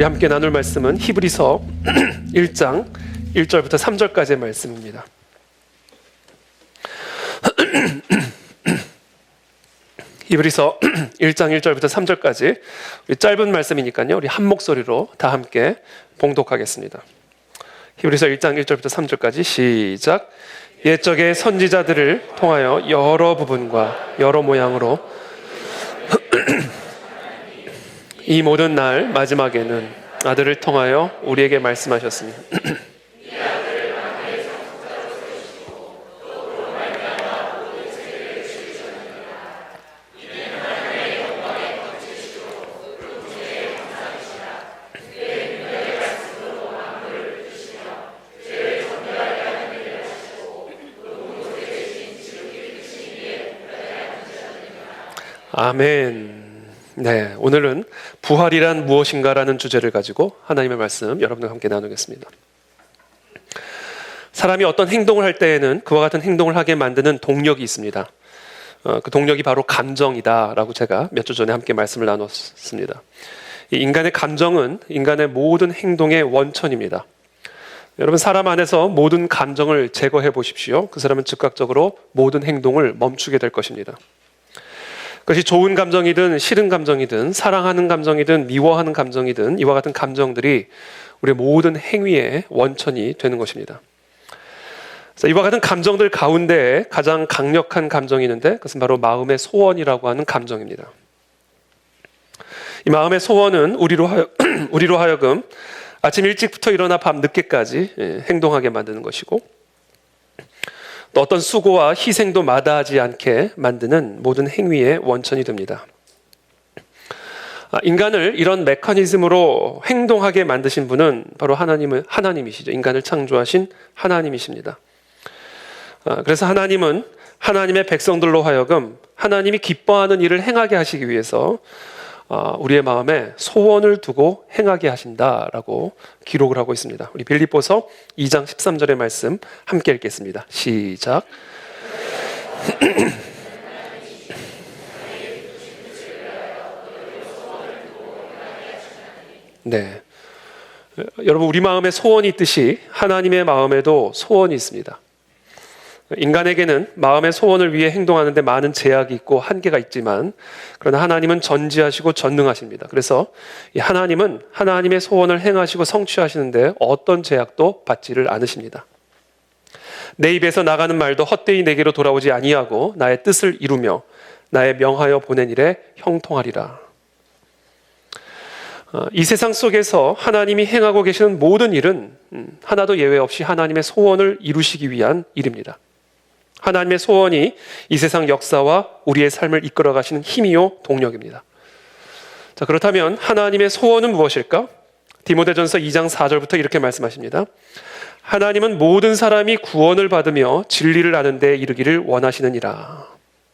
함께 나눌 말씀은 히브리서 1장 1절부터 3절까지의 말씀입니다. 히브리서 1장 1절부터 3절까지 우리 짧은 말씀이니까요. 우리 한 목소리로 다 함께 봉독하겠습니다. 히브리서 1장 1절부터 3절까지 시작. 옛적의 선지자들을 통하여 여러 부분과 여러 모양으로 이 모든 날 마지막에는 아들을 통하여 우리에게 말씀하셨으니 아멘. 네, 오늘은 부활이란 무엇인가라는 주제를 가지고 하나님의 말씀 여러분과 함께 나누겠습니다. 사람이 어떤 행동을 할 때에는 그와 같은 행동을 하게 만드는 동력이 있습니다. 그 동력이 바로 감정이다라고 제가 몇 주 전에 함께 말씀을 나눴습니다. 이 인간의 감정은 인간의 모든 행동의 원천입니다. 여러분, 사람 안에서 모든 감정을 제거해 보십시오. 그 사람은 즉각적으로 모든 행동을 멈추게 될 것입니다. 그것이 좋은 감정이든 싫은 감정이든 사랑하는 감정이든 미워하는 감정이든 이와 같은 감정들이 우리의 모든 행위의 원천이 되는 것입니다. 그래서 이와 같은 감정들 가운데 가장 강력한 감정이 있는데 그것은 바로 마음의 소원이라고 하는 감정입니다. 이 마음의 소원은 우리로 하여금 아침 일찍부터 일어나 밤 늦게까지 행동하게 만드는 것이고, 또 어떤 수고와 희생도 마다하지 않게 만드는 모든 행위의 원천이 됩니다. 인간을 이런 메커니즘으로 행동하게 만드신 분은 바로 하나님이시죠. 인간을 창조하신 하나님이십니다. 그래서 하나님은 하나님의 백성들로 하여금 하나님이 기뻐하는 일을 행하게 하시기 위해서 우리의 마음에 소원을 두고 행하게 하신다라고 기록을 하고 있습니다. 우리 빌립보서 2장 13절의 말씀 함께 읽겠습니다. 시작. 네, 여러분, 우리 마음에 소원이 있듯이 하나님의 마음에도 소원이 있습니다. 인간에게는 마음의 소원을 위해 행동하는데 많은 제약이 있고 한계가 있지만, 그러나 하나님은 전지하시고 전능하십니다. 그래서 이 하나님은 하나님의 소원을 행하시고 성취하시는데 어떤 제약도 받지를 않으십니다. 내 입에서 나가는 말도 헛되이 내게로 돌아오지 아니하고 나의 뜻을 이루며 나의 명하여 보낸 일에 형통하리라. 이 세상 속에서 하나님이 행하고 계시는 모든 일은 하나도 예외 없이 하나님의 소원을 이루시기 위한 일입니다. 하나님의 소원이 이 세상 역사와 우리의 삶을 이끌어 가시는 힘이요 동력입니다. 자, 그렇다면 하나님의 소원은 무엇일까? 디모데전서 2장 4절부터 이렇게 말씀하십니다. 하나님은 모든 사람이 구원을 받으며 진리를 아는 데 이르기를 원하시느니라.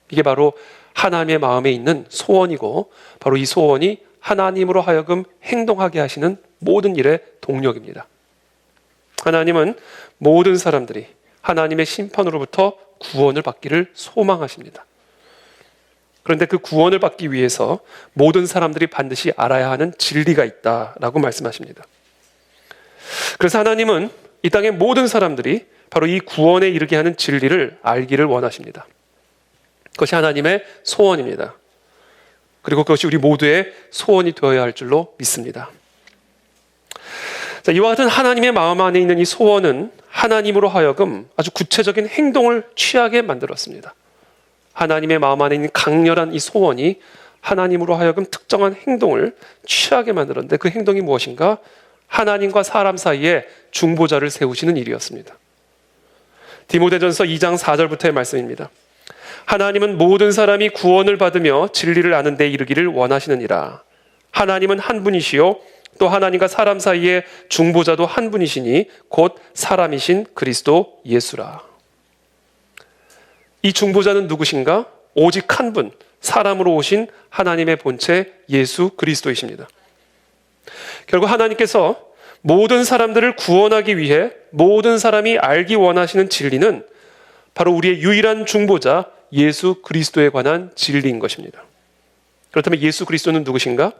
이게 바로 하나님의 마음에 있는 소원이고, 바로 이 소원이 하나님으로 하여금 행동하게 하시는 모든 일의 동력입니다. 하나님은 모든 사람들이 하나님의 심판으로부터 구원을 받기를 소망하십니다. 그런데 그 구원을 받기 위해서 모든 사람들이 반드시 알아야 하는 진리가 있다라고 말씀하십니다. 그래서 하나님은 이 땅의 모든 사람들이 바로 이 구원에 이르게 하는 진리를 알기를 원하십니다. 그것이 하나님의 소원입니다. 그리고 그것이 우리 모두의 소원이 되어야 할 줄로 믿습니다. 자, 이와 같은 하나님의 마음 안에 있는 이 소원은 하나님으로 하여금 아주 구체적인 행동을 취하게 만들었습니다. 하나님의 마음 안에 있는 강렬한 이 소원이 하나님으로 하여금 특정한 행동을 취하게 만들었는데, 그 행동이 무엇인가? 하나님과 사람 사이에 중보자를 세우시는 일이었습니다. 디모데전서 2장 4절부터의 말씀입니다. 하나님은 모든 사람이 구원을 받으며 진리를 아는 데 이르기를 원하시느니라. 하나님은 한 분이시요 또 하나님과 사람 사이에 중보자도 한 분이시니 곧 사람이신 그리스도 예수라. 이 중보자는 누구신가? 오직 한 분, 사람으로 오신 하나님의 본체 예수 그리스도이십니다. 결국 하나님께서 모든 사람들을 구원하기 위해 모든 사람이 알기 원하시는 진리는 바로 우리의 유일한 중보자 예수 그리스도에 관한 진리인 것입니다. 그렇다면 예수 그리스도는 누구신가?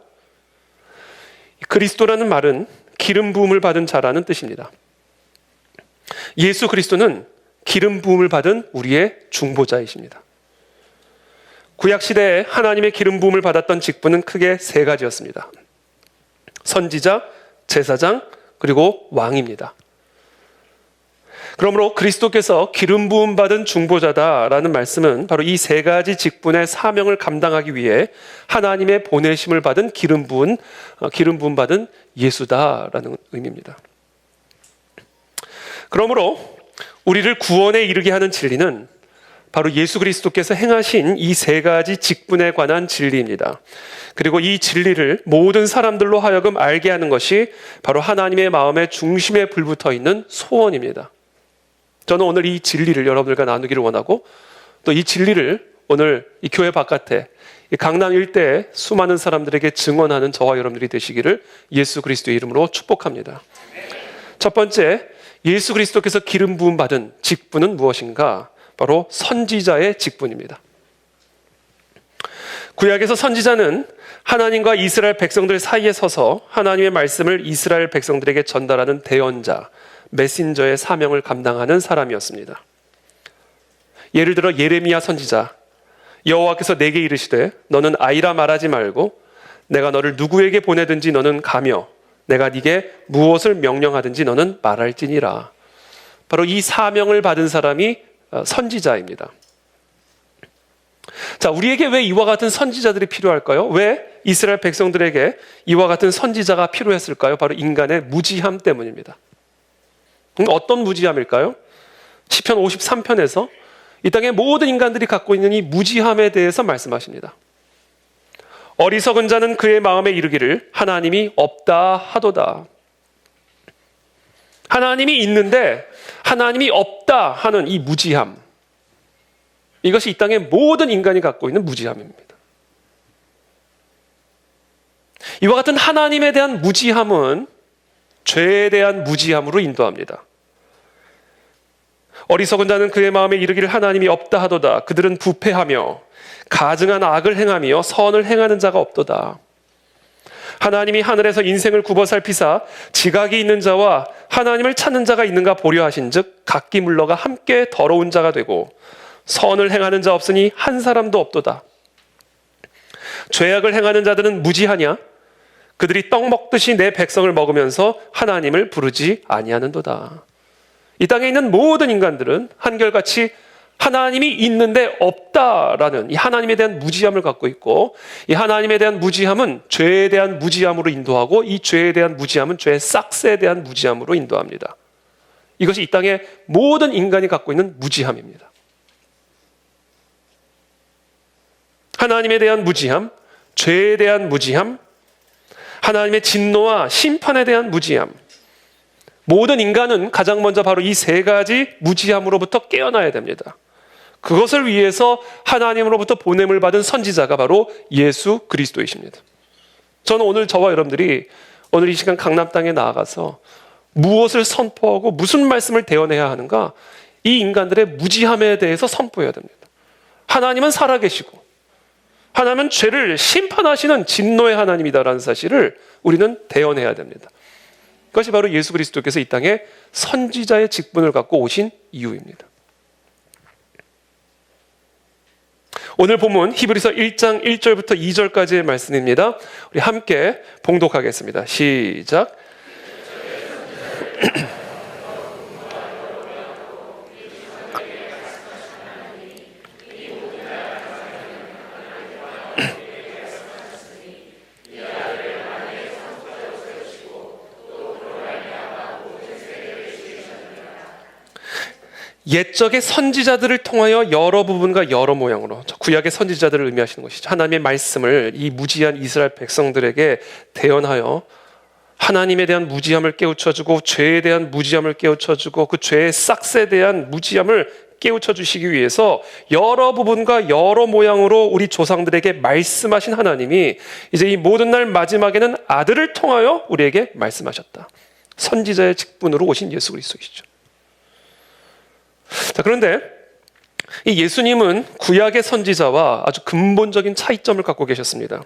그리스도라는 말은 기름 부음을 받은 자라는 뜻입니다. 예수 그리스도는 기름 부음을 받은 우리의 중보자이십니다. 구약 시대에 하나님의 기름 부음을 받았던 직분은 크게 세 가지였습니다. 선지자, 제사장, 그리고 왕입니다. 그러므로 그리스도께서 기름 부음 받은 중보자다라는 말씀은 바로 이 세 가지 직분의 사명을 감당하기 위해 하나님의 보내심을 받은 기름 부음 받은 예수다라는 의미입니다. 그러므로 우리를 구원에 이르게 하는 진리는 바로 예수 그리스도께서 행하신 이 세 가지 직분에 관한 진리입니다. 그리고 이 진리를 모든 사람들로 하여금 알게 하는 것이 바로 하나님의 마음의 중심에 불붙어 있는 소원입니다. 저는 오늘 이 진리를 여러분들과 나누기를 원하고, 또 이 진리를 오늘 이 교회 바깥에 이 강남 일대에 수많은 사람들에게 증언하는 저와 여러분들이 되시기를 예수 그리스도의 이름으로 축복합니다. 첫 번째, 예수 그리스도께서 기름 부음 받은 직분은 무엇인가? 바로 선지자의 직분입니다. 구약에서 선지자는 하나님과 이스라엘 백성들 사이에 서서 하나님의 말씀을 이스라엘 백성들에게 전달하는 대언자, 메신저의 사명을 감당하는 사람이었습니다. 예를 들어 예레미야 선지자, 여호와께서 내게 이르시되 너는 아이라 말하지 말고 내가 너를 누구에게 보내든지 너는 가며 내가 네게 무엇을 명령하든지 너는 말할지니라. 바로 이 사명을 받은 사람이 선지자입니다. 자, 우리에게 왜 이와 같은 선지자들이 필요할까요? 왜 이스라엘 백성들에게 이와 같은 선지자가 필요했을까요? 바로 인간의 무지함 때문입니다. 어떤 무지함일까요? 시편 53편에서 이 땅의 모든 인간들이 갖고 있는 이 무지함에 대해서 말씀하십니다. 어리석은 자는 그의 마음에 이르기를 하나님이 없다 하도다. 하나님이 있는데 하나님이 없다 하는 이 무지함, 이것이 이 땅의 모든 인간이 갖고 있는 무지함입니다. 이와 같은 하나님에 대한 무지함은 죄에 대한 무지함으로 인도합니다. 어리석은 자는 그의 마음에 이르기를 하나님이 없다 하도다. 그들은 부패하며 가증한 악을 행하며 선을 행하는 자가 없도다. 하나님이 하늘에서 인생을 굽어 살피사 지각이 있는 자와 하나님을 찾는 자가 있는가 보려 하신즉 각기 물러가 함께 더러운 자가 되고 선을 행하는 자 없으니 한 사람도 없도다. 죄악을 행하는 자들은 무지하냐? 그들이 떡 먹듯이 내 백성을 먹으면서 하나님을 부르지 아니하는도다. 이 땅에 있는 모든 인간들은 한결같이 하나님이 있는데 없다라는 이 하나님에 대한 무지함을 갖고 있고, 이 하나님에 대한 무지함은 죄에 대한 무지함으로 인도하고, 이 죄에 대한 무지함은 죄의 싹스에 대한 무지함으로 인도합니다. 이것이 이 땅의 모든 인간이 갖고 있는 무지함입니다. 하나님에 대한 무지함, 죄에 대한 무지함, 하나님의 진노와 심판에 대한 무지함. 모든 인간은 가장 먼저 바로 이 세 가지 무지함으로부터 깨어나야 됩니다. 그것을 위해서 하나님으로부터 보냄을 받은 선지자가 바로 예수 그리스도이십니다. 저는 오늘 저와 여러분들이 오늘 이 시간 강남 땅에 나아가서 무엇을 선포하고 무슨 말씀을 대언해야 하는가? 이 인간들의 무지함에 대해서 선포해야 됩니다. 하나님은 살아계시고 하나님은 죄를 심판하시는 진노의 하나님이다라는 사실을 우리는 대언해야 됩니다. 그것이 바로 예수 그리스도께서 이 땅에 선지자의 직분을 갖고 오신 이유입니다. 오늘 본문 히브리서 1장 1절부터 2절까지의 말씀입니다. 우리 함께 봉독하겠습니다. 시작. 옛적의 선지자들을 통하여 여러 부분과 여러 모양으로, 구약의 선지자들을 의미하시는 것이죠. 하나님의 말씀을 이 무지한 이스라엘 백성들에게 대언하여 하나님에 대한 무지함을 깨우쳐주고 죄에 대한 무지함을 깨우쳐주고 그 죄의 싹스에 대한 무지함을 깨우쳐 주시기 위해서 여러 부분과 여러 모양으로 우리 조상들에게 말씀하신 하나님이 이제 이 모든 날 마지막에는 아들을 통하여 우리에게 말씀하셨다. 선지자의 직분으로 오신 예수 그리스도이시죠. 자, 그런데 이 예수님은 구약의 선지자와 아주 근본적인 차이점을 갖고 계셨습니다.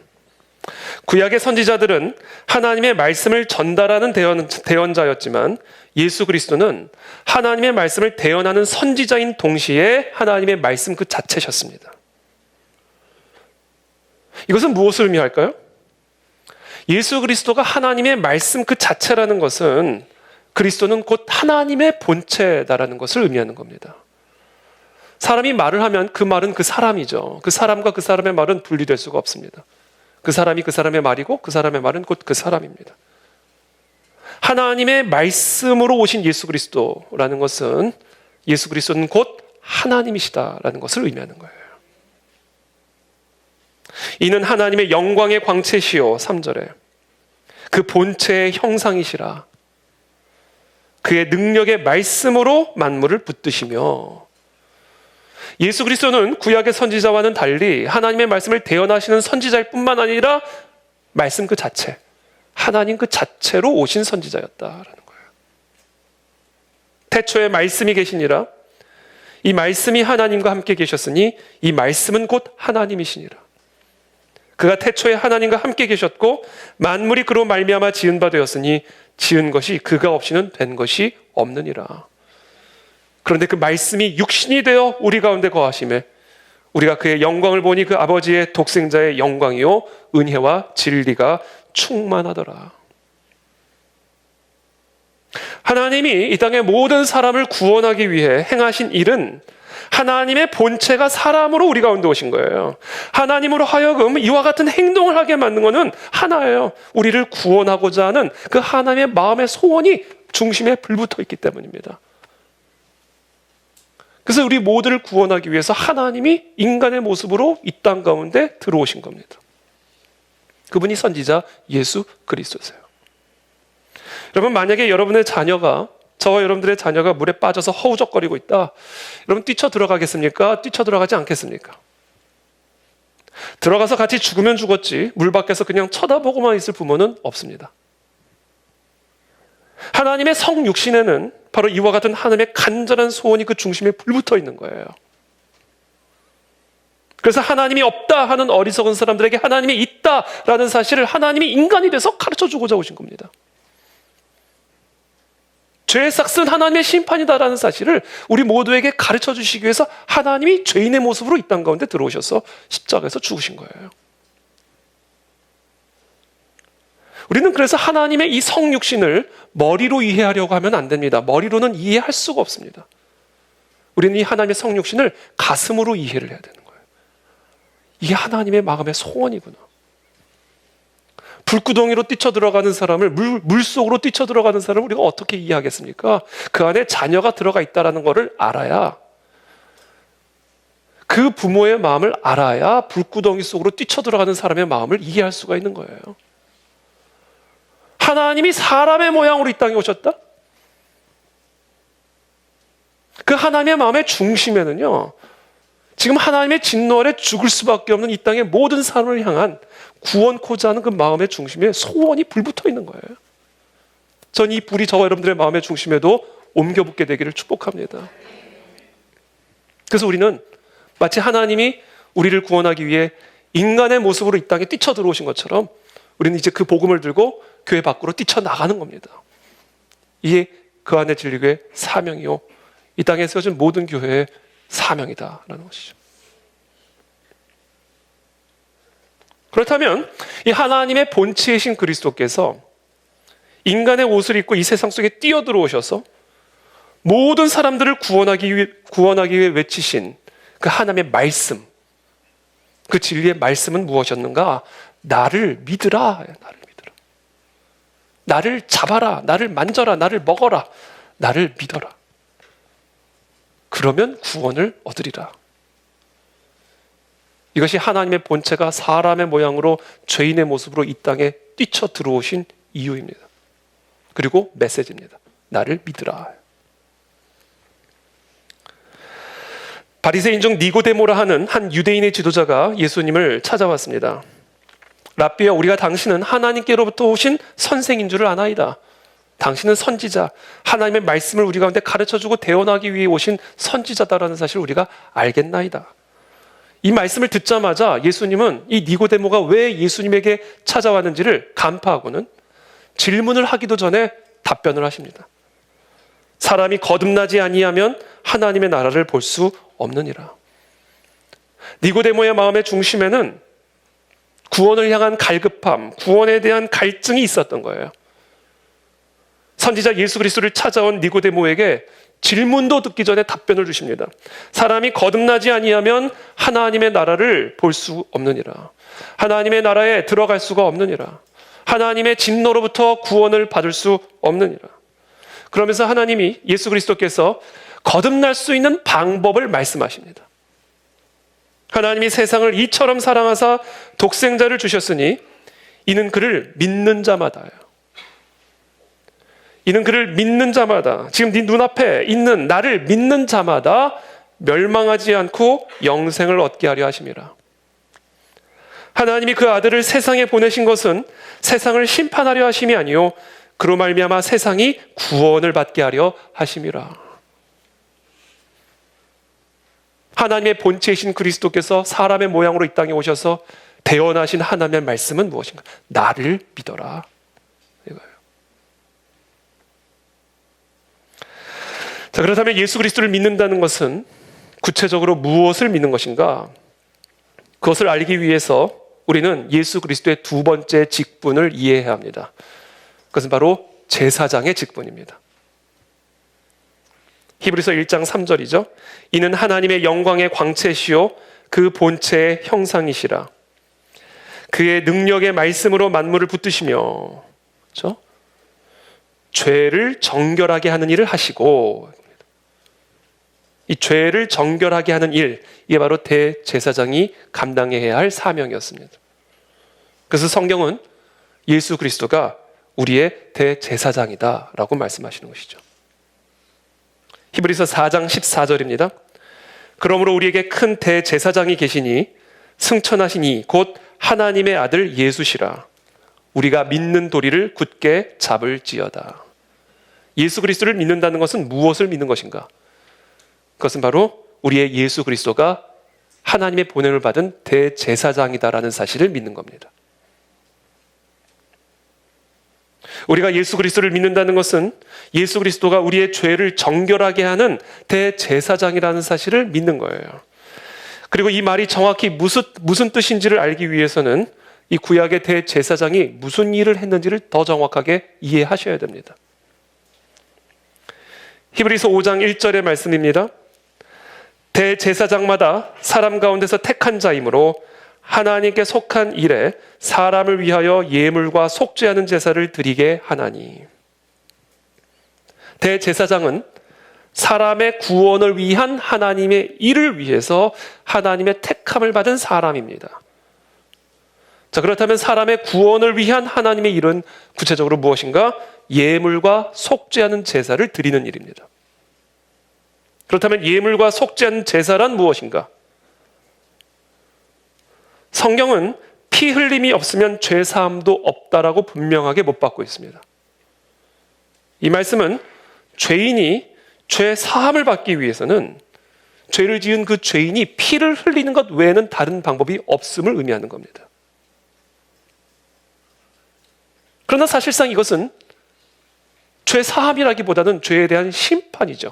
구약의 선지자들은 하나님의 말씀을 전달하는 대언자였지만 예수 그리스도는 하나님의 말씀을 대언하는 선지자인 동시에 하나님의 말씀 그 자체셨습니다. 이것은 무엇을 의미할까요? 예수 그리스도가 하나님의 말씀 그 자체라는 것은 그리스도는 곧 하나님의 본체다라는 것을 의미하는 겁니다. 사람이 말을 하면 그 말은 그 사람이죠. 그 사람과 그 사람의 말은 분리될 수가 없습니다. 그 사람이 그 사람의 말이고 그 사람의 말은 곧 그 사람입니다. 하나님의 말씀으로 오신 예수 그리스도라는 것은 예수 그리스도는 곧 하나님이시다라는 것을 의미하는 거예요. 이는 하나님의 영광의 광채시요 3절에 그 본체의 형상이시라 그의 능력의 말씀으로 만물을 붙드시며 예수 그리스도는 구약의 선지자와는 달리 하나님의 말씀을 대언하시는 선지자일 뿐만 아니라 말씀 그 자체, 하나님 그 자체로 오신 선지자였다라는 거예요. 태초에 말씀이 계시니라 이 말씀이 하나님과 함께 계셨으니 이 말씀은 곧 하나님이시니라. 그가 태초에 하나님과 함께 계셨고 만물이 그로 말미암아 지은 바 되었으니 지은 것이 그가 없이는 된 것이 없느니라. 그런데 그 말씀이 육신이 되어 우리 가운데 거하심에 우리가 그의 영광을 보니 그 아버지의 독생자의 영광이요 은혜와 진리가 충만하더라. 하나님이 이 땅의 모든 사람을 구원하기 위해 행하신 일은 하나님의 본체가 사람으로 우리 가운데 오신 거예요. 하나님으로 하여금 이와 같은 행동을 하게 만든 것은 하나예요. 우리를 구원하고자 하는 그 하나님의 마음의 소원이 중심에 불붙어 있기 때문입니다. 그래서 우리 모두를 구원하기 위해서 하나님이 인간의 모습으로 이 땅 가운데 들어오신 겁니다. 그분이 선지자 예수 그리스도세요. 여러분, 만약에 여러분의 자녀가 저와 여러분들의 자녀가 물에 빠져서 허우적거리고 있다. 여러분 뛰쳐 들어가겠습니까? 뛰쳐 들어가지 않겠습니까? 들어가서 같이 죽으면 죽었지 물 밖에서 그냥 쳐다보고만 있을 부모는 없습니다. 하나님의 성육신에는 바로 이와 같은 하나님의 간절한 소원이 그 중심에 불붙어 있는 거예요. 그래서 하나님이 없다 하는 어리석은 사람들에게 하나님이 있다라는 사실을 하나님이 인간이 돼서 가르쳐주고자 오신 겁니다. 죄의 삭은 하나님의 심판이다라는 사실을 우리 모두에게 가르쳐 주시기 위해서 하나님이 죄인의 모습으로 이 땅 가운데 들어오셔서 십자가에서 죽으신 거예요. 우리는 그래서 하나님의 이 성육신을 머리로 이해하려고 하면 안 됩니다. 머리로는 이해할 수가 없습니다. 우리는 이 하나님의 성육신을 가슴으로 이해를 해야 되는 거예요. 이게 하나님의 마음의 소원이구나. 불구덩이로 뛰쳐들어가는 사람을 물속으로 뛰쳐들어가는 사람을 우리가 어떻게 이해하겠습니까? 그 안에 자녀가 들어가 있다는 것을 알아야, 그 부모의 마음을 알아야 불구덩이 속으로 뛰쳐들어가는 사람의 마음을 이해할 수가 있는 거예요. 하나님이 사람의 모양으로 이 땅에 오셨다? 그 하나님의 마음의 중심에는요, 지금 하나님의 진노 아래 죽을 수밖에 없는 이 땅의 모든 사람을 향한 구원코자 하는 그 마음의 중심에 소원이 불붙어 있는 거예요. 전 이 불이 저와 여러분들의 마음의 중심에도 옮겨붙게 되기를 축복합니다. 그래서 우리는 마치 하나님이 우리를 구원하기 위해 인간의 모습으로 이 땅에 뛰쳐들어오신 것처럼 우리는 이제 그 복음을 들고 교회 밖으로 뛰쳐나가는 겁니다. 이게 그 안에 진리교회의 사명이요, 이 땅에 세워진 모든 교회의 사명이다라는 것이죠. 그렇다면 이 하나님의 본체이신 그리스도께서 인간의 옷을 입고 이 세상 속에 뛰어들어오셔서 모든 사람들을 구원하기 위해 외치신 그 하나님의 말씀, 그 진리의 말씀은 무엇이었는가? 나를 믿으라, 나를 믿으라. 나를 잡아라, 나를 만져라, 나를 먹어라, 나를 믿어라. 그러면 구원을 얻으리라. 이것이 하나님의 본체가 사람의 모양으로 죄인의 모습으로 이 땅에 뛰쳐 들어오신 이유입니다. 그리고 메시지입니다. 나를 믿으라. 바리새인 중 니고데모라 하는 한 유대인의 지도자가 예수님을 찾아왔습니다. 랍비여, 우리가 당신은 하나님께로부터 오신 선생인 줄을 아나이다. 당신은 선지자, 하나님의 말씀을 우리 가운데 가르쳐주고 대언하기 위해 오신 선지자다라는 사실을 우리가 알겠나이다. 이 말씀을 듣자마자 예수님은 이 니고데모가 왜 예수님에게 찾아왔는지를 간파하고는 질문을 하기도 전에 답변을 하십니다. 사람이 거듭나지 아니하면 하나님의 나라를 볼 수 없느니라. 니고데모의 마음의 중심에는 구원을 향한 갈급함, 구원에 대한 갈증이 있었던 거예요. 선지자 예수 그리스도를 찾아온 니고데모에게 질문도 듣기 전에 답변을 주십니다. 사람이 거듭나지 아니하면 하나님의 나라를 볼 수 없느니라. 하나님의 나라에 들어갈 수가 없느니라. 하나님의 진노로부터 구원을 받을 수 없느니라. 그러면서 하나님이 예수 그리스도께서 거듭날 수 있는 방법을 말씀하십니다. 하나님이 세상을 이처럼 사랑하사 독생자를 주셨으니 이는 그를 믿는 자마다요. 이는 그를 믿는 자마다, 지금 네 눈앞에 있는 나를 믿는 자마다 멸망하지 않고 영생을 얻게 하려 하심이라. 하나님이 그 아들을 세상에 보내신 것은 세상을 심판하려 하심이 아니요 그로 말미암아 세상이 구원을 받게 하려 하심이라. 하나님의 본체이신 그리스도께서 사람의 모양으로 이 땅에 오셔서 대언하신 하나님의 말씀은 무엇인가? 나를 믿어라. 이거예요. 자, 그렇다면 예수 그리스도를 믿는다는 것은 구체적으로 무엇을 믿는 것인가? 그것을 알기 위해서 우리는 예수 그리스도의 두 번째 직분을 이해해야 합니다. 그것은 바로 제사장의 직분입니다. 히브리서 1장 3절이죠. 이는 하나님의 영광의 광채시요 그 본체의 형상이시라. 그의 능력의 말씀으로 만물을 붙드시며, 그렇죠? 죄를 정결하게 하는 일을 하시고, 이 죄를 정결하게 하는 일, 이게 바로 대제사장이 감당해야 할 사명이었습니다. 그래서 성경은 예수 그리스도가 우리의 대제사장이다라고 말씀하시는 것이죠. 히브리서 4장 14절입니다. 그러므로 우리에게 큰 대제사장이 계시니 승천하신 이 곧 하나님의 아들 예수시라. 우리가 믿는 도리를 굳게 잡을지어다. 예수 그리스도를 믿는다는 것은 무엇을 믿는 것인가? 그것은 바로 우리의 예수 그리스도가 하나님의 보냄을 받은 대제사장이다라는 사실을 믿는 겁니다. 우리가 예수 그리스도를 믿는다는 것은 예수 그리스도가 우리의 죄를 정결하게 하는 대제사장이라는 사실을 믿는 거예요. 그리고 이 말이 정확히 무슨 뜻인지를 알기 위해서는 이 구약의 대제사장이 무슨 일을 했는지를 더 정확하게 이해하셔야 됩니다. 히브리서 5장 1절의 말씀입니다. 대제사장마다 사람 가운데서 택한 자이므로 하나님께 속한 일에 사람을 위하여 예물과 속죄하는 제사를 드리게 하나니. 대제사장은 사람의 구원을 위한 하나님의 일을 위해서 하나님의 택함을 받은 사람입니다. 자, 그렇다면 사람의 구원을 위한 하나님의 일은 구체적으로 무엇인가? 예물과 속죄하는 제사를 드리는 일입니다. 그렇다면 예물과 속죄하는 제사란 무엇인가? 성경은 피 흘림이 없으면 죄 사함도 없다라고 분명하게 못 받고 있습니다. 이 말씀은 죄인이 죄 사함을 받기 위해서는 죄를 지은 그 죄인이 피를 흘리는 것 외에는 다른 방법이 없음을 의미하는 겁니다. 그러나 사실상 이것은 죄 사함이라기보다는 죄에 대한 심판이죠.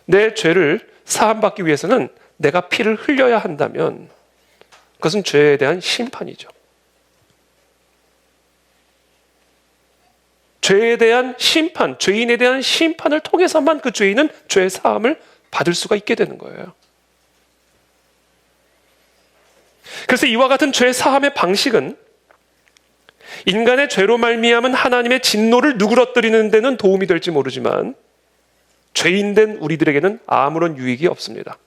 내 죄를 사함받기 위해서는 내가 피를 흘려야 한다면 그것은 죄에 대한 심판이죠. 죄에 대한 심판, 죄인에 대한 심판을 통해서만 그 죄인은 죄 사함을 받을 수가 있게 되는 거예요. 그래서 이와 같은 죄 사함의 방식은 인간의 죄로 말미암은 하나님의 진노를 누그러뜨리는 데는 도움이 될지 모르지만 죄인된 우리들에게는 아무런 유익이 없습니다.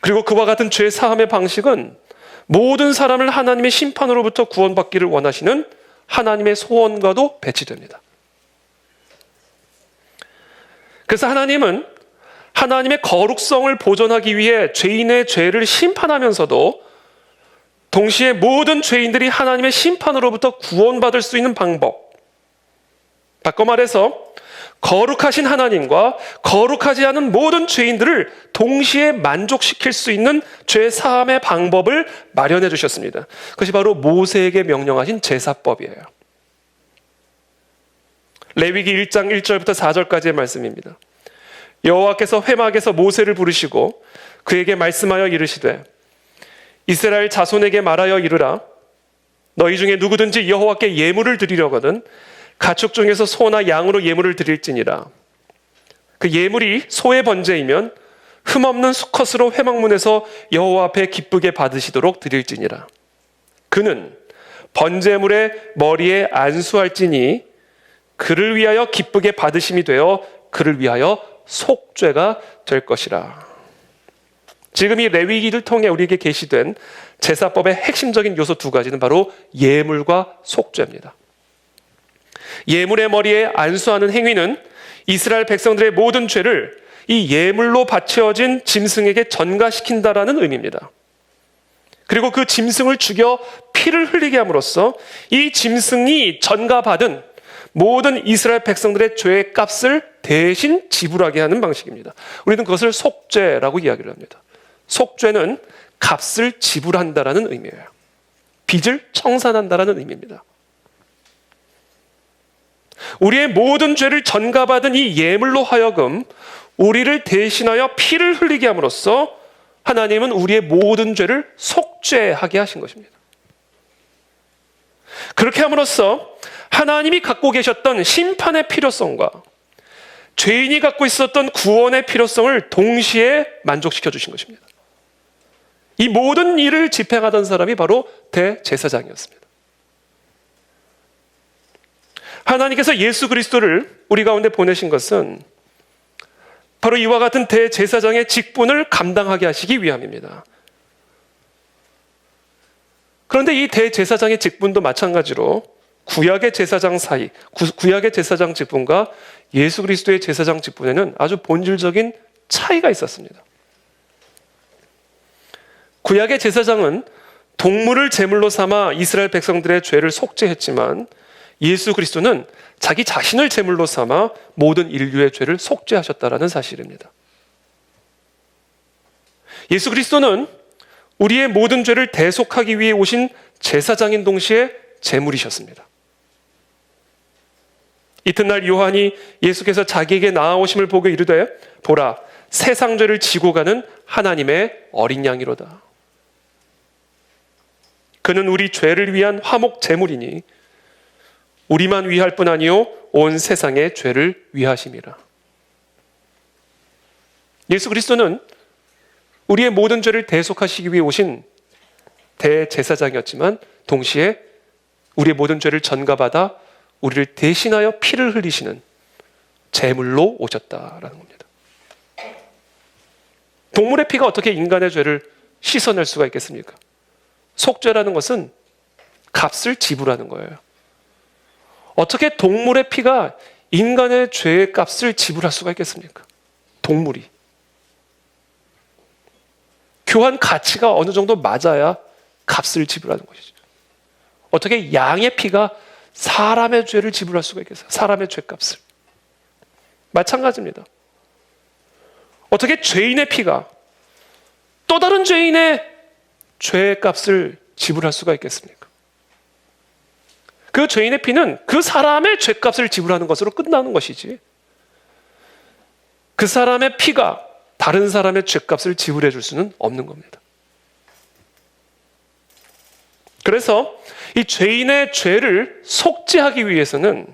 그리고 그와 같은 죄 사함의 방식은 모든 사람을 하나님의 심판으로부터 구원받기를 원하시는 하나님의 소원과도 배치됩니다. 그래서 하나님은 하나님의 거룩성을 보존하기 위해 죄인의 죄를 심판하면서도 동시에 모든 죄인들이 하나님의 심판으로부터 구원받을 수 있는 방법, 바꿔 말해서 거룩하신 하나님과 거룩하지 않은 모든 죄인들을 동시에 만족시킬 수 있는 죄 사함의 방법을 마련해 주셨습니다. 그것이 바로 모세에게 명령하신 제사법이에요. 레위기 1장 1절부터 4절까지의 말씀입니다. 여호와께서 회막에서 모세를 부르시고 그에게 말씀하여 이르시되 이스라엘 자손에게 말하여 이르라. 너희 중에 누구든지 여호와께 예물을 드리려거든 가축 중에서 소나 양으로 예물을 드릴지니라. 그 예물이 소의 번제이면 흠없는 수컷으로 회막문에서 여호와 앞에 기쁘게 받으시도록 드릴지니라. 그는 번제물의 머리에 안수할지니 그를 위하여 기쁘게 받으심이 되어 그를 위하여 속죄가 될 것이라. 지금 이 레위기를 통해 우리에게 계시된 제사법의 핵심적인 요소 두 가지는 바로 예물과 속죄입니다. 예물의 머리에 안수하는 행위는 이스라엘 백성들의 모든 죄를 이 예물로 바쳐진 짐승에게 전가시킨다라는 의미입니다. 그리고 그 짐승을 죽여 피를 흘리게 함으로써 이 짐승이 전가받은 모든 이스라엘 백성들의 죄의 값을 대신 지불하게 하는 방식입니다. 우리는 그것을 속죄라고 이야기를 합니다. 속죄는 값을 지불한다라는 의미예요. 빚을 청산한다라는 의미입니다. 우리의 모든 죄를 전가받은 이 예물로 하여금 우리를 대신하여 피를 흘리게 함으로써 하나님은 우리의 모든 죄를 속죄하게 하신 것입니다. 그렇게 함으로써 하나님이 갖고 계셨던 심판의 필요성과 죄인이 갖고 있었던 구원의 필요성을 동시에 만족시켜 주신 것입니다. 이 모든 일을 집행하던 사람이 바로 대제사장이었습니다. 하나님께서 예수 그리스도를 우리 가운데 보내신 것은 바로 이와 같은 대제사장의 직분을 감당하게 하시기 위함입니다. 그런데 이 대제사장의 직분도 마찬가지로 구약의 제사장 사이, 구약의 제사장 직분과 예수 그리스도의 제사장 직분에는 아주 본질적인 차이가 있었습니다. 구약의 제사장은 동물을 제물로 삼아 이스라엘 백성들의 죄를 속죄했지만 예수 그리스도는 자기 자신을 제물로 삼아 모든 인류의 죄를 속죄하셨다라는 사실입니다. 예수 그리스도는 우리의 모든 죄를 대속하기 위해 오신 제사장인 동시에 제물이셨습니다. 이튿날 요한이 예수께서 자기에게 나아오심을 보고 이르되 보라 세상 죄를 지고 가는 하나님의 어린 양이로다. 그는 우리 죄를 위한 화목 제물이니 우리만 위할 뿐 아니요 온 세상의 죄를 위하심이라. 예수 그리스도는 우리의 모든 죄를 대속하시기 위해 오신 대제사장이었지만 동시에 우리의 모든 죄를 전가받아 우리를 대신하여 피를 흘리시는 제물로 오셨다라는 겁니다. 동물의 피가 어떻게 인간의 죄를 씻어낼 수가 있겠습니까? 속죄라는 것은 값을 지불하는 거예요. 어떻게 동물의 피가 인간의 죄의 값을 지불할 수가 있겠습니까? 동물이. 교환 가치가 어느 정도 맞아야 값을 지불하는 것이죠. 어떻게 양의 피가 사람의 죄를 지불할 수가 있겠어요? 사람의 죄값을. 마찬가지입니다. 어떻게 죄인의 피가 또 다른 죄인의 죄의 값을 지불할 수가 있겠습니까? 그 죄인의 피는 그 사람의 죄값을 지불하는 것으로 끝나는 것이지 그 사람의 피가 다른 사람의 죄값을 지불해 줄 수는 없는 겁니다. 그래서 이 죄인의 죄를 속죄하기 위해서는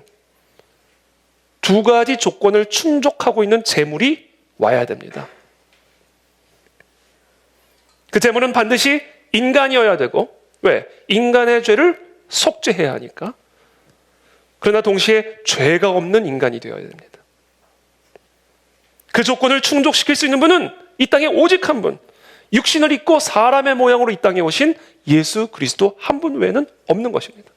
두 가지 조건을 충족하고 있는 제물이 와야 됩니다. 그 제물은 반드시 인간이어야 되고 왜? 인간의 죄를 속죄해야 하니까. 그러나 동시에 죄가 없는 인간이 되어야 됩니다. 그 조건을 충족시킬 수 있는 분은 이 땅에 오직 한 분, 육신을 입고 사람의 모양으로 이 땅에 오신 예수 그리스도 한 분 외에는 없는 것입니다.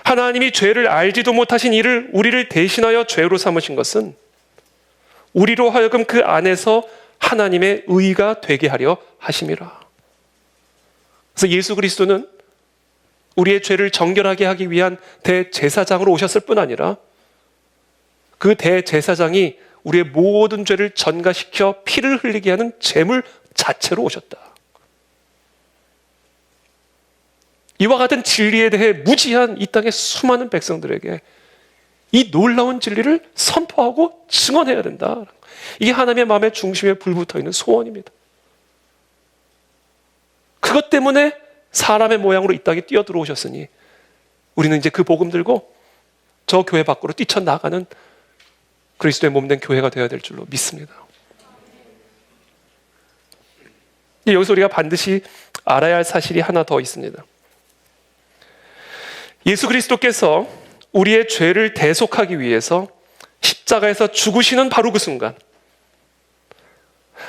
하나님이 죄를 알지도 못하신 이를 우리를 대신하여 죄로 삼으신 것은 우리로 하여금 그 안에서 하나님의 의가 되게 하려 하심이라. 그래서 예수 그리스도는 우리의 죄를 정결하게 하기 위한 대제사장으로 오셨을 뿐 아니라 그 대제사장이 우리의 모든 죄를 전가시켜 피를 흘리게 하는 제물 자체로 오셨다. 이와 같은 진리에 대해 무지한 이 땅의 수많은 백성들에게 이 놀라운 진리를 선포하고 증언해야 된다. 이게 하나님의 마음의 중심에 불붙어 있는 소원입니다. 그것 때문에 사람의 모양으로 이 땅에 뛰어들어오셨으니 우리는 이제 그 복음 들고 저 교회 밖으로 뛰쳐나가는 그리스도의 몸된 교회가 되어야 될 줄로 믿습니다. 여기서 우리가 반드시 알아야 할 사실이 하나 더 있습니다. 예수 그리스도께서 우리의 죄를 대속하기 위해서 십자가에서 죽으시는 바로 그 순간,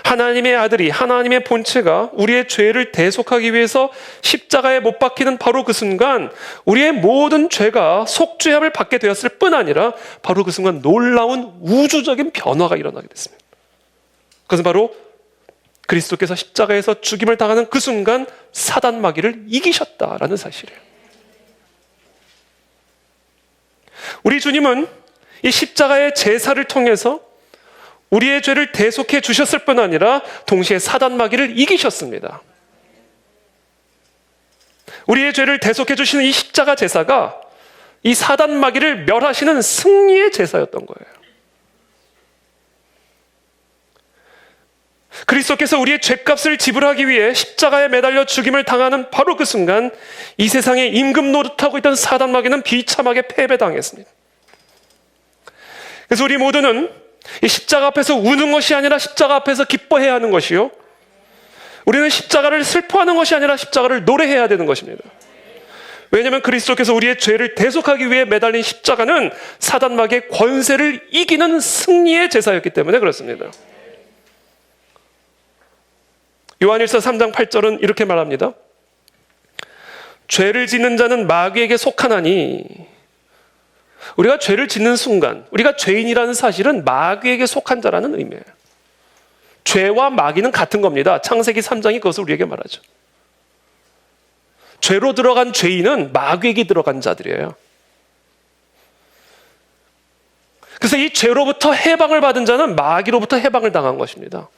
하나님의 아들이, 하나님의 본체가 우리의 죄를 대속하기 위해서 십자가에 못 박히는 바로 그 순간 우리의 모든 죄가 속죄함을 받게 되었을 뿐 아니라 바로 그 순간 놀라운 우주적인 변화가 일어나게 됐습니다. 그것은 바로 그리스도께서 십자가에서 죽임을 당하는 그 순간 사단 마귀를 이기셨다라는 사실이에요. 우리 주님은 이 십자가의 제사를 통해서 우리의 죄를 대속해 주셨을 뿐 아니라 동시에 사단 마귀를 이기셨습니다. 우리의 죄를 대속해 주시는 이 십자가 제사가 이 사단 마귀를 멸하시는 승리의 제사였던 거예요. 그리스도께서 우리의 죄값을 지불하기 위해 십자가에 매달려 죽임을 당하는 바로 그 순간 이 세상에 임금 노릇하고 있던 사단 마귀는 비참하게 패배당했습니다. 그래서 우리 모두는 이 십자가 앞에서 우는 것이 아니라 십자가 앞에서 기뻐해야 하는 것이요, 우리는 십자가를 슬퍼하는 것이 아니라 십자가를 노래해야 되는 것입니다. 왜냐하면 그리스도께서 우리의 죄를 대속하기 위해 매달린 십자가는 사단 마귀의 권세를 이기는 승리의 제사였기 때문에 그렇습니다. 요한일서 3장 8절은 이렇게 말합니다. 죄를 짓는 자는 마귀에게 속하나니, 우리가 죄를 짓는 순간 우리가 죄인이라는 사실은 마귀에게 속한 자라는 의미예요. 죄와 마귀는 같은 겁니다. 창세기 3장이 그것을 우리에게 말하죠. 죄로 들어간 죄인은 마귀에게 들어간 자들이에요. 그래서 이 죄로부터 해방을 받은 자는 마귀로부터 해방을 당한 것입니다.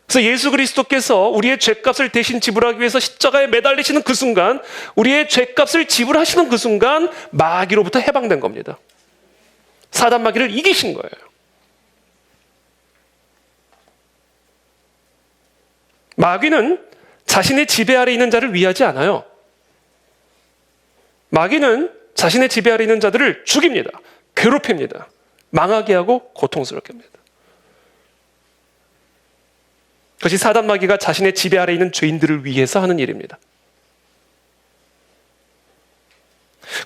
그래서 예수 그리스도께서 우리의 죄값을 대신 지불하기 위해서 십자가에 매달리시는 그 순간, 우리의 죄값을 지불하시는 그 순간 마귀로부터 해방된 겁니다. 사단 마귀를 이기신 거예요. 마귀는 자신의 지배 아래 있는 자를 위하지 않아요. 마귀는 자신의 지배 아래 있는 자들을 죽입니다. 괴롭힙니다. 망하게 하고 고통스럽게 합니다. 그것이 사단 마귀가 자신의 지배 아래 있는 죄인들을 위해서 하는 일입니다.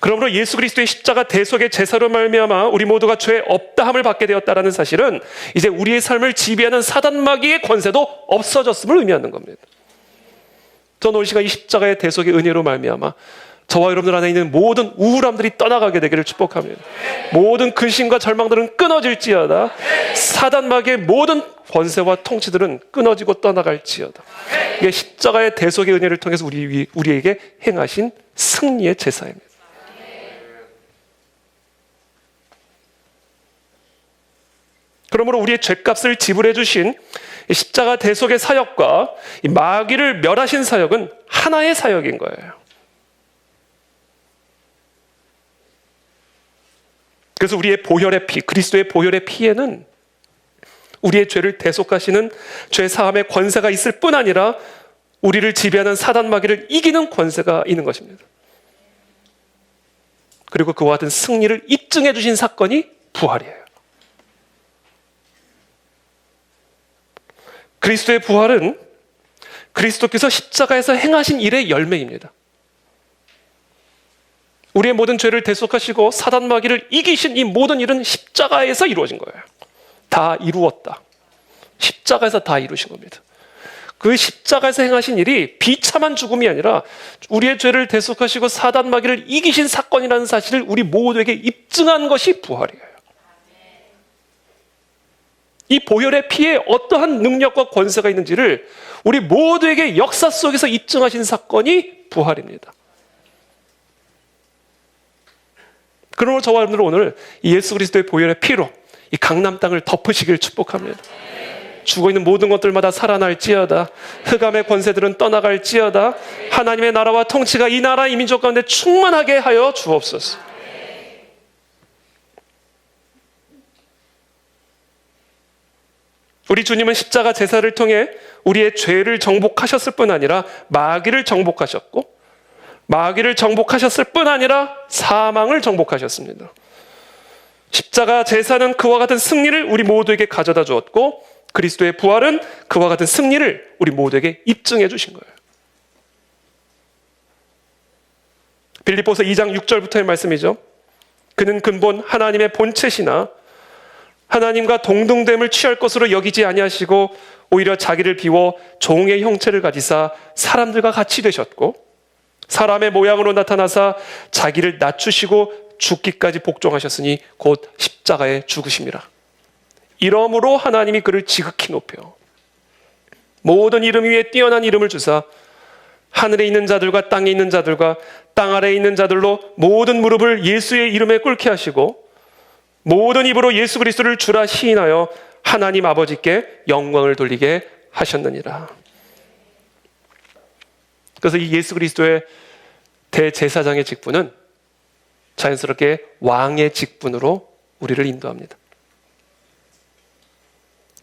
그러므로 예수 그리스도의 십자가 대속의 제사로 말미암아 우리 모두가 죄 없다함을 받게 되었다라는 사실은 이제 우리의 삶을 지배하는 사단 마귀의 권세도 없어졌음을 의미하는 겁니다. 저는 오늘 시간 이 십자가의 대속의 은혜로 말미암아 저와 여러분들 안에 있는 모든 우울함들이 떠나가게 되기를 축복합니다. 모든 근심과 절망들은 끊어질지어다. 사단 마귀의 모든 권세와 통치들은 끊어지고 떠나갈지어다. 이게 십자가의 대속의 은혜를 통해서 우리에게 행하신 승리의 제사입니다. 그러므로 우리의 죄값을 지불해 주신 십자가 대속의 사역과 이 마귀를 멸하신 사역은 하나의 사역인 거예요. 그래서 우리의 보혈의 피, 그리스도의 보혈의 피에는 우리의 죄를 대속하시는 죄 사함의 권세가 있을 뿐 아니라 우리를 지배하는 사단 마귀를 이기는 권세가 있는 것입니다. 그리고 그와 같은 승리를 입증해 주신 사건이 부활이에요. 그리스도의 부활은 그리스도께서 십자가에서 행하신 일의 열매입니다. 우리의 모든 죄를 대속하시고 사단 마귀를 이기신 이 모든 일은 십자가에서 이루어진 거예요. 다 이루었다. 십자가에서 다 이루신 겁니다. 그 십자가에서 행하신 일이 비참한 죽음이 아니라 우리의 죄를 대속하시고 사단 마귀를 이기신 사건이라는 사실을 우리 모두에게 입증한 것이 부활이에요. 이 보혈의 피에 어떠한 능력과 권세가 있는지를 우리 모두에게 역사 속에서 입증하신 사건이 부활입니다. 그러므로 저와 여러분들은 오늘 이 예수 그리스도의 보혈의 피로 이 강남 땅을 덮으시길 축복합니다. 죽어있는 모든 것들마다 살아날지어다. 흑암의 권세들은 떠나갈지어다. 하나님의 나라와 통치가 이 나라 이 민족 가운데 충만하게 하여 주옵소서. 우리 주님은 십자가 제사를 통해 우리의 죄를 정복하셨을 뿐 아니라 마귀를 정복하셨고, 마귀를 정복하셨을 뿐 아니라 사망을 정복하셨습니다. 십자가 제사는 그와 같은 승리를 우리 모두에게 가져다 주었고, 그리스도의 부활은 그와 같은 승리를 우리 모두에게 입증해 주신 거예요. 빌립보서 2장 6절부터의 말씀이죠. 그는 근본 하나님의 본체시나 하나님과 동등됨을 취할 것으로 여기지 아니하시고 오히려 자기를 비워 종의 형체를 가지사 사람들과 같이 되셨고, 사람의 모양으로 나타나사 자기를 낮추시고 죽기까지 복종하셨으니 곧 십자가에 죽으심이라. 이러므로 하나님이 그를 지극히 높여 모든 이름 위에 뛰어난 이름을 주사 하늘에 있는 자들과 땅에 있는 자들과 땅 아래에 있는 자들로 모든 무릎을 예수의 이름에 꿇게 하시고 모든 입으로 예수 그리스도를 주라 시인하여 하나님 아버지께 영광을 돌리게 하셨느니라. 그래서 이 예수 그리스도의 대제사장의 직분은 자연스럽게 왕의 직분으로 우리를 인도합니다.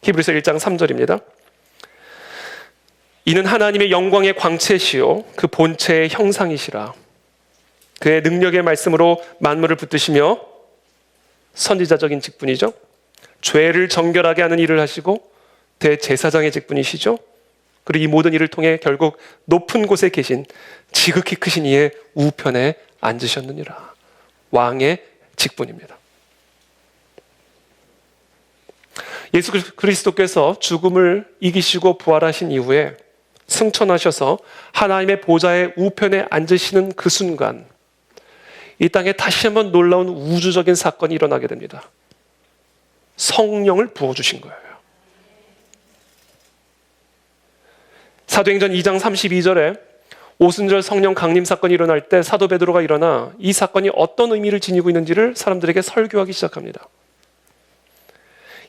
히브리서 1장 3절입니다. 이는 하나님의 영광의 광채시요 그 본체의 형상이시라. 그의 능력의 말씀으로 만물을 붙드시며, 선지자적인 직분이죠. 죄를 정결하게 하는 일을 하시고 대제사장의 직분이시죠. 그리고 이 모든 일을 통해 결국 높은 곳에 계신 지극히 크신 이의 우편에 앉으셨느니라. 왕의 직분입니다. 예수 그리스도께서 죽음을 이기시고 부활하신 이후에 승천하셔서 하나님의 보좌의 우편에 앉으시는 그 순간, 이 땅에 다시 한번 놀라운 우주적인 사건이 일어나게 됩니다. 성령을 부어주신 거예요. 사도행전 2장 32절에 오순절 성령 강림 사건이 일어날 때 사도 베드로가 일어나 이 사건이 어떤 의미를 지니고 있는지를 사람들에게 설교하기 시작합니다.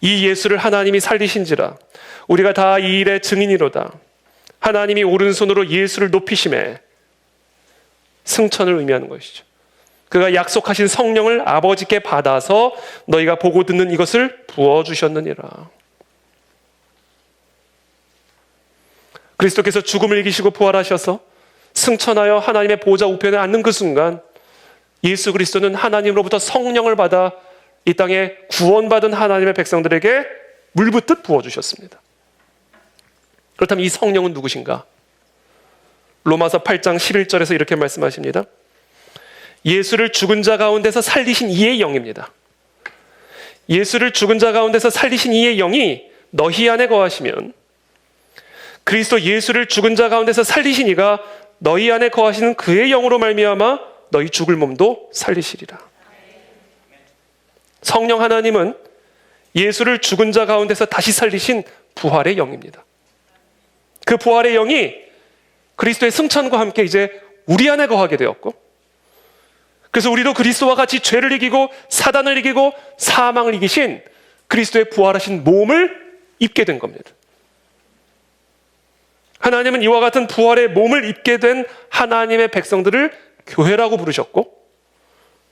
이 예수를 하나님이 살리신지라 우리가 다 이 일의 증인이로다. 하나님이 오른손으로 예수를 높이심에, 승천을 의미하는 것이죠. 그가 약속하신 성령을 아버지께 받아서 너희가 보고 듣는 이것을 부어주셨느니라. 그리스도께서 죽음을 이기시고 부활하셔서 승천하여 하나님의 보좌 우편에 앉는 그 순간, 예수 그리스도는 하나님으로부터 성령을 받아 이 땅에 구원받은 하나님의 백성들에게 물붓듯 부어주셨습니다. 그렇다면 이 성령은 누구신가? 로마서 8장 11절에서 이렇게 말씀하십니다. 예수를 죽은 자 가운데서 살리신 이의 영입니다. 예수를 죽은 자 가운데서 살리신 이의 영이 너희 안에 거하시면 그리스도 예수를 죽은 자 가운데서 살리신 이가 너희 안에 거하시는 그의 영으로 말미암아 너희 죽을 몸도 살리시리라. 성령 하나님은 예수를 죽은 자 가운데서 다시 살리신 부활의 영입니다. 그 부활의 영이 그리스도의 승천과 함께 이제 우리 안에 거하게 되었고, 그래서 우리도 그리스도와 같이 죄를 이기고 사단을 이기고 사망을 이기신 그리스도의 부활하신 몸을 입게 된 겁니다. 하나님은 이와 같은 부활의 몸을 입게 된 하나님의 백성들을 교회라고 부르셨고,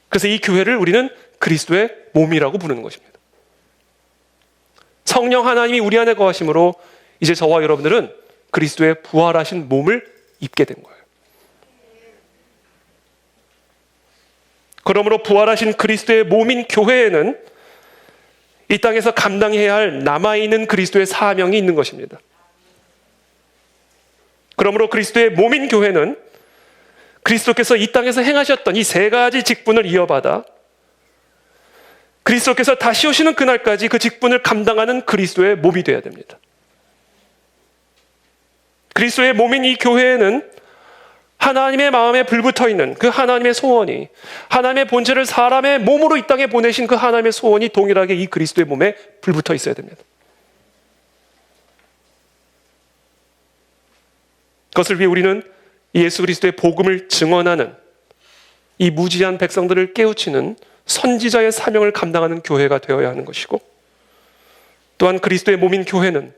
그래서 이 교회를 우리는 그리스도의 몸이라고 부르는 것입니다. 성령 하나님이 우리 안에 거하심으로 이제 저와 여러분들은 그리스도의 부활하신 몸을 입게 된 거예요. 그러므로 부활하신 그리스도의 몸인 교회에는 이 땅에서 감당해야 할 남아있는 그리스도의 사명이 있는 것입니다. 그러므로 그리스도의 몸인 교회는 그리스도께서 이 땅에서 행하셨던 이 세 가지 직분을 이어받아 그리스도께서 다시 오시는 그날까지 그 직분을 감당하는 그리스도의 몸이 되어야 됩니다. 그리스도의 몸인 이 교회에는 하나님의 마음에 불붙어 있는 그 하나님의 소원이, 하나님의 본체를 사람의 몸으로 이 땅에 보내신 그 하나님의 소원이 동일하게 이 그리스도의 몸에 불붙어 있어야 됩니다. 그것을 위해 우리는 예수 그리스도의 복음을 증언하는 이 무지한 백성들을 깨우치는 선지자의 사명을 감당하는 교회가 되어야 하는 것이고, 또한 그리스도의 몸인 교회는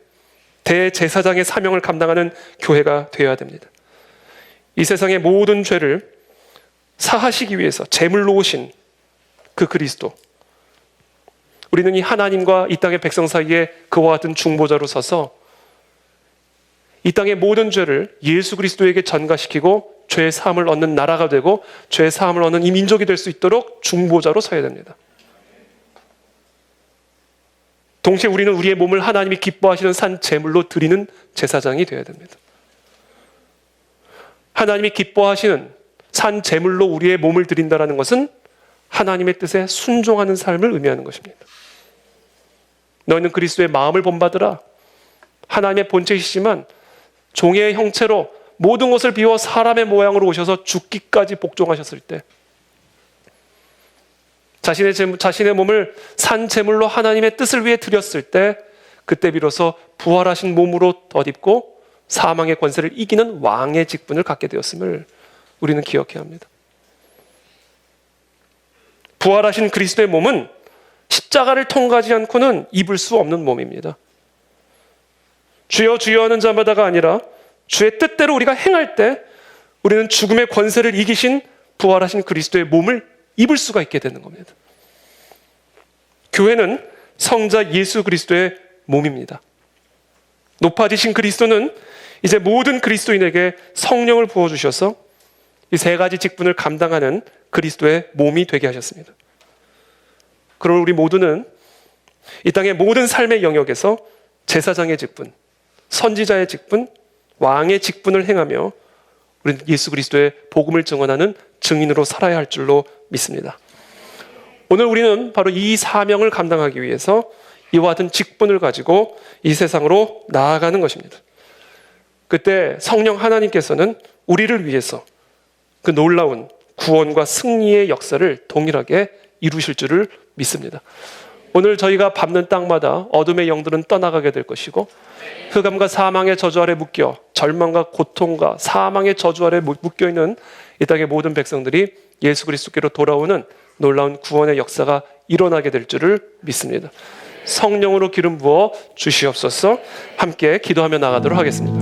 대제사장의 사명을 감당하는 교회가 되어야 됩니다. 이 세상의 모든 죄를 사하시기 위해서 제물로 오신 그 그리스도, 우리는 이 하나님과 이 땅의 백성 사이에 그와 같은 중보자로 서서 이 땅의 모든 죄를 예수 그리스도에게 전가시키고 죄의 사함을 얻는 나라가 되고 죄의 사함을 얻는 이 민족이 될 수 있도록 중보자로 서야 됩니다. 동시에 우리는 우리의 몸을 하나님이 기뻐하시는 산 제물로 드리는 제사장이 되어야 됩니다. 하나님이 기뻐하시는 산 제물로 우리의 몸을 드린다는 것은 하나님의 뜻에 순종하는 삶을 의미하는 것입니다. 너희는 그리스도의 마음을 본받으라. 하나님의 본체이시지만 종의 형체로 모든 것을 비워 사람의 모양으로 오셔서 죽기까지 복종하셨을 때, 자신의 몸을 산 제물로 하나님의 뜻을 위해 드렸을 때, 그때 비로소 부활하신 몸으로 덧입고 사망의 권세를 이기는 왕의 직분을 갖게 되었음을 우리는 기억해야 합니다. 부활하신 그리스도의 몸은 십자가를 통과하지 않고는 입을 수 없는 몸입니다. 주여 주여 하는 자마다가 아니라 주의 뜻대로 우리가 행할 때 우리는 죽음의 권세를 이기신 부활하신 그리스도의 몸을 입을 수가 있게 되는 겁니다. 교회는 성자 예수 그리스도의 몸입니다. 높아지신 그리스도는 이제 모든 그리스도인에게 성령을 부어주셔서 이 세 가지 직분을 감당하는 그리스도의 몸이 되게 하셨습니다. 그러므로 우리 모두는 이 땅의 모든 삶의 영역에서 제사장의 직분, 선지자의 직분, 왕의 직분을 행하며 우리는 예수 그리스도의 복음을 증언하는 증인으로 살아야 할 줄로 믿습니다. 오늘 우리는 바로 이 사명을 감당하기 위해서 이와 같은 직분을 가지고 이 세상으로 나아가는 것입니다. 그때 성령 하나님께서는 우리를 위해서 그 놀라운 구원과 승리의 역사를 동일하게 이루실 줄을 믿습니다. 오늘 저희가 밟는 땅마다 어둠의 영들은 떠나가게 될 것이고, 흑암과 사망의 저주 아래 묶여 절망과 고통과 사망의 저주 아래 묶여있는 이 땅의 모든 백성들이 예수 그리스도께로 돌아오는 놀라운 구원의 역사가 일어나게 될 줄을 믿습니다. 성령으로 기름 부어 주시옵소서. 함께 기도하며 나가도록 하겠습니다.